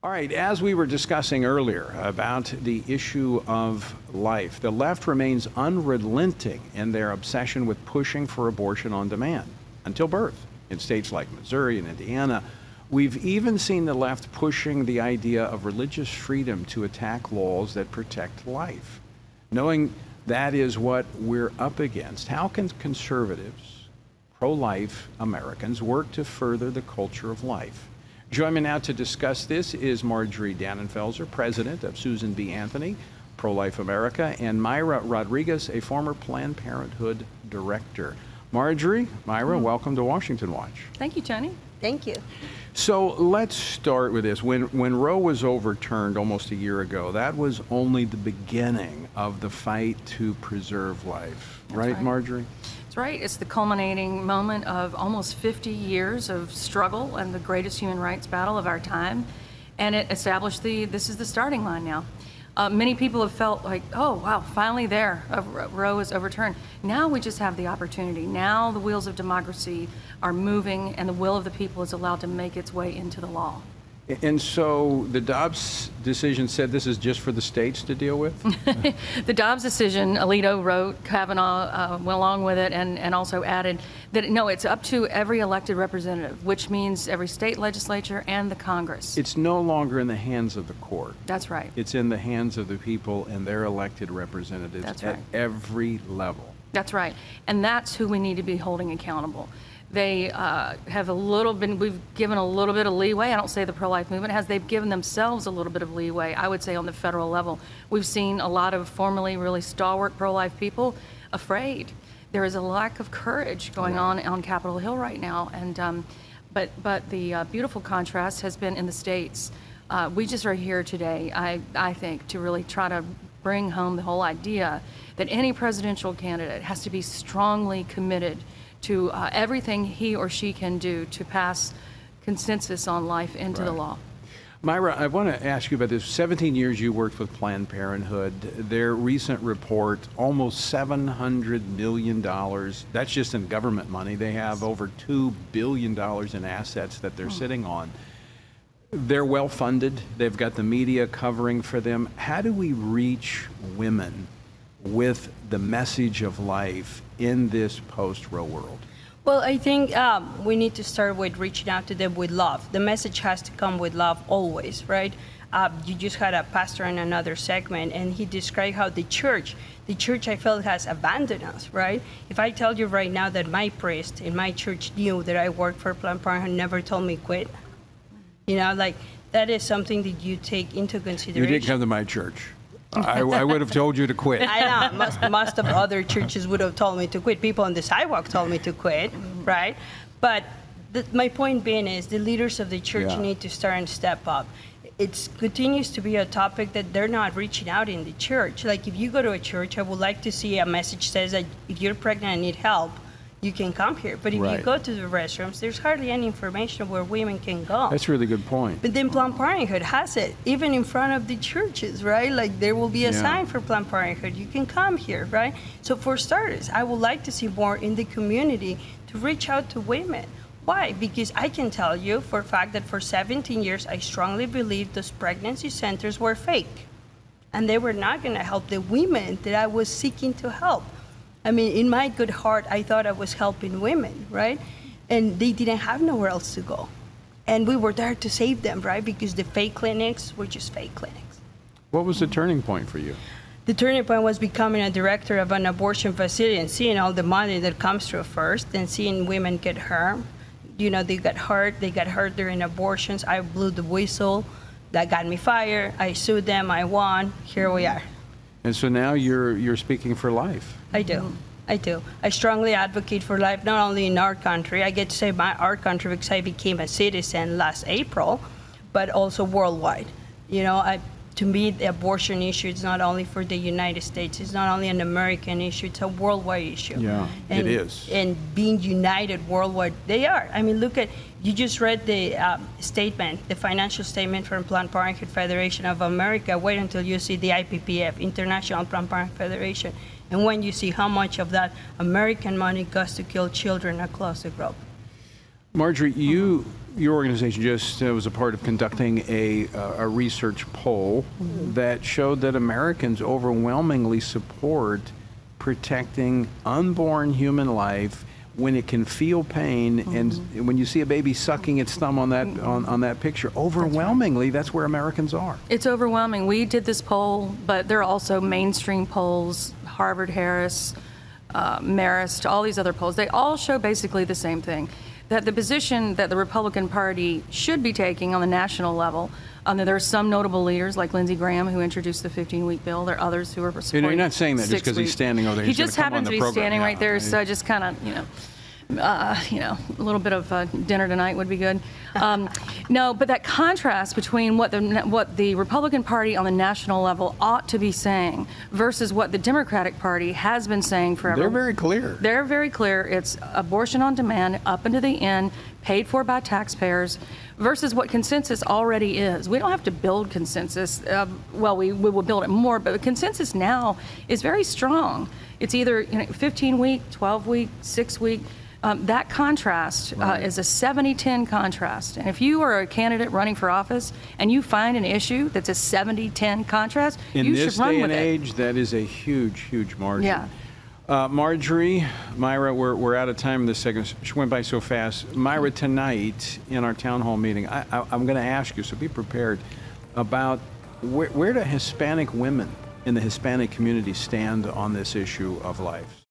All right, as we were discussing earlier about the issue of life, the left remains unrelenting in their obsession with pushing for abortion on demand until birth. In states like Missouri and Indiana, we've even seen the left pushing the idea of religious freedom to attack laws that protect life. Knowing that is what we're up against, how can conservatives, pro-life Americans work to further the culture of life? Join me now to discuss this is Marjorie Dannenfelser, president of Susan B. Anthony, Pro-Life America, and Mayra Rodriguez, a former Planned Parenthood director. Marjorie, Mayra, welcome to Washington Watch. Thank you, Tony. Thank you. So let's start with this. When Roe was overturned almost a year ago, that was only the beginning of the fight to preserve life. Right, Marjorie? That's right. It's the culminating moment of almost 50 years of struggle and the greatest human rights battle of our time. And it established this is the starting line now. Many people have felt like, oh, wow, finally there, Roe is overturned. Now we just have the opportunity. Now the wheels of democracy are moving and the will of the people is allowed to make its way into the law. And so the Dobbs decision said this is just for the states to deal with? The Dobbs decision, Alito wrote, Kavanaugh went along with it, and also added that, no, it's up to every elected representative, which means every state legislature and the Congress. It's no longer in the hands of the court. That's right. It's in the hands of the people and their elected representatives at every level. That's right. And that's who we need to be holding accountable. They have we've given a little bit of leeway. I don't say the pro-life movement has. They've given themselves a little bit of leeway, I would say, on the federal level. We've seen a lot of formerly really stalwart pro-life people afraid. There is a lack of courage going on Capitol Hill right now. And but the beautiful contrast has been in the states. We just are here today, I think, to really try to bring home the whole idea that any presidential candidate has to be strongly committed to everything he or she can do to pass consensus on life into the law. Mayra, I want to ask you about this. 17 years you worked with Planned Parenthood. Their recent report, almost $700 million. That's just in government money. They have over $2 billion in assets that they're sitting on. They're well funded. They've got the media covering for them. How do we reach women with the message of life in this post-Roe world? Well, I think we need to start with reaching out to them with love. The message has to come with love always, right? You just had a pastor in another segment, and he described how the church I felt has abandoned us, right? If I tell you right now that my priest in my church knew that I worked for Planned Parenthood, never told me quit, you know, like that is something that you take into consideration. You didn't come to my church. I would have told you to quit. I know. Most of other churches would have told me to quit. People on the sidewalk told me to quit, right? But my point being is the leaders of the church need to start and step up. It continues to be a topic that they're not reaching out in the church. Like if you go to a church, I would like to see a message says that if you're pregnant and need help, you can come here. But if you go to the restrooms, there's hardly any information where women can go. That's a really good point. But then Planned Parenthood has it, even in front of the churches, right? Like there will be a sign for Planned Parenthood. You can come here, right? So for starters, I would like to see more in the community to reach out to women. Why? Because I can tell you for a fact that for 17 years, I strongly believe those pregnancy centers were fake. And they were not going to help the women that I was seeking to help. I mean, in my good heart, I thought I was helping women, right? And they didn't have nowhere else to go. And we were there to save them, right? Because the fake clinics were just fake clinics. What was the turning point for you? The turning point was becoming a director of an abortion facility and seeing all the money that comes through first and seeing women get hurt. You know, they got hurt during abortions. I blew the whistle. That got me fired. I sued them. I won. Here we are. And so now you're speaking for life. I do. I strongly advocate for life, not only in our country. I get to say our country because I became a citizen last April, but also worldwide. You know, to me, the abortion issue is not only for the United States. It's not only an American issue. It's a worldwide issue. Yeah, it is. And being united worldwide, they are. I mean, look at, you just read the statement, the financial statement from Planned Parenthood Federation of America. Wait until you see the IPPF, International Planned Parenthood Federation. And when you see how much of that American money goes to kill children across the globe. Marjorie, you Your organization just was a part of conducting a research poll that showed that Americans overwhelmingly support protecting unborn human life when it can feel pain, and when you see a baby sucking its thumb on that on that picture, overwhelmingly that's where Americans are. It's overwhelming. We did this poll, but there are also mainstream polls, Harvard, Harris, Marist, all these other polls. They all show basically the same thing, that the position that the Republican Party should be taking on the national level. There are some notable leaders like Lindsey Graham who introduced the 15-week bill. There are others who are supporting. You're not saying that just because he's standing over there. He just happens to be standing right there, so I just kind of, a little bit of dinner tonight would be good. No, but that contrast between what the Republican Party on the national level ought to be saying versus what the Democratic Party has been saying forever. They're very clear. They're very clear. It's abortion on demand, up into the end, paid for by taxpayers, versus what consensus already is. We don't have to build consensus. Well, we will build it more, but the consensus now is very strong. It's either 15-week, 12-week, 6-week. That contrast is a 70-10 contrast. And if you are a candidate running for office and you find an issue that's a 70-10 contrast, you should run with it. In this day and age, that is a huge, huge margin. Yeah. Marjorie, Mayra, we're out of time in this segment. She went by so fast. Mayra, tonight in our town hall meeting, I'm going to ask you, so be prepared, about where do Hispanic women in the Hispanic community stand on this issue of life?